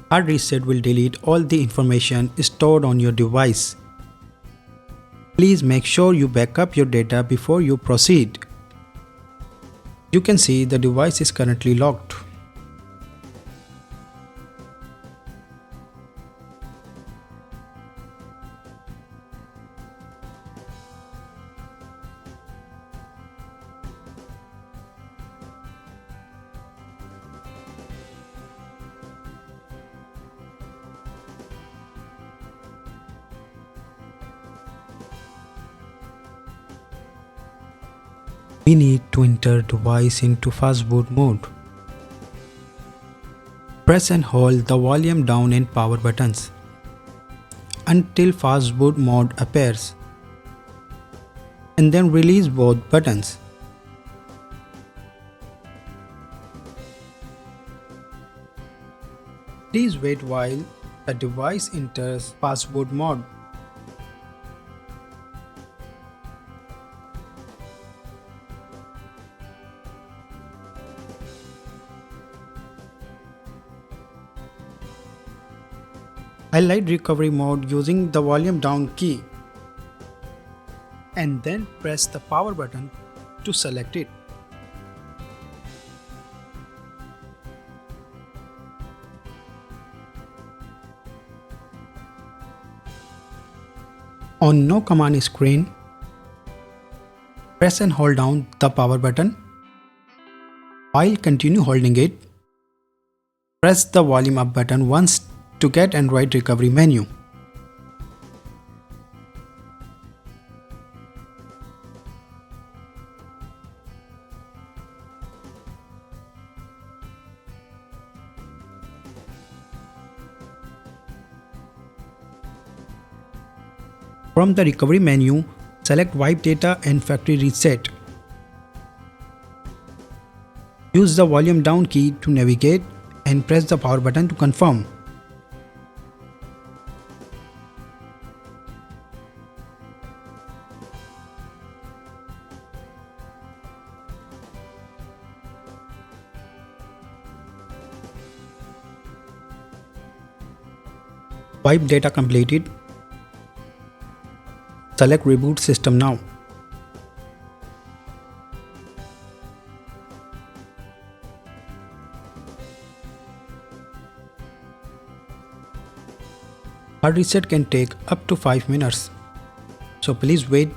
Hard reset will delete all the information stored on your device. Please make sure you back up your data before you proceed. You can see the device is currently locked. We need to enter device into fast boot mode. Press and hold the volume down and power buttons until fast boot mode appears, and then release both buttons. Please wait while the device enters fast boot mode. Highlight recovery mode using the volume down key and then press the power button to select it. On no command screen, press and hold down the power button. While continue holding it, press the volume up button once to get Android recovery menu. From the recovery menu, select Wipe Data and Factory Reset. Use the volume down key to navigate and press the power button to confirm. Wipe data completed. Select Reboot System now. Hard reset can take up to 5 minutes, so please wait.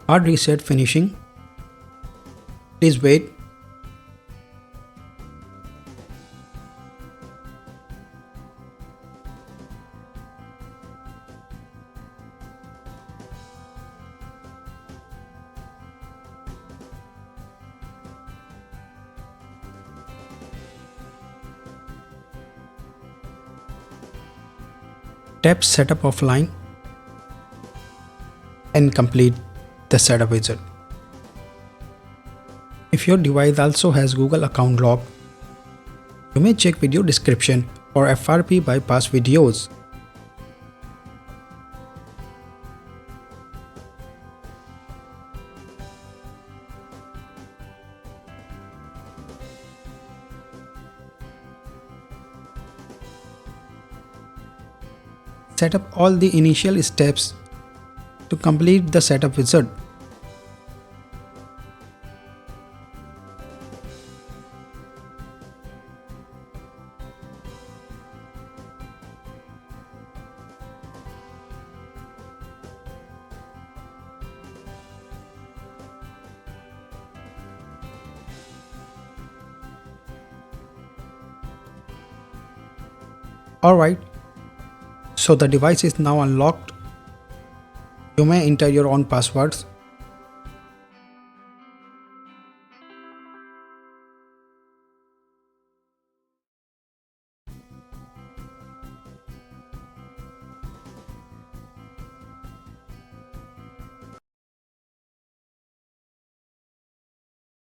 Hard reset finishing. Please wait. Tap Setup offline and complete the setup wizard. If your device also has Google account lock, you may check video description for FRP bypass videos. Set up all the initial steps to complete the setup wizard. Alright, so the device is now unlocked. You may enter your own passwords.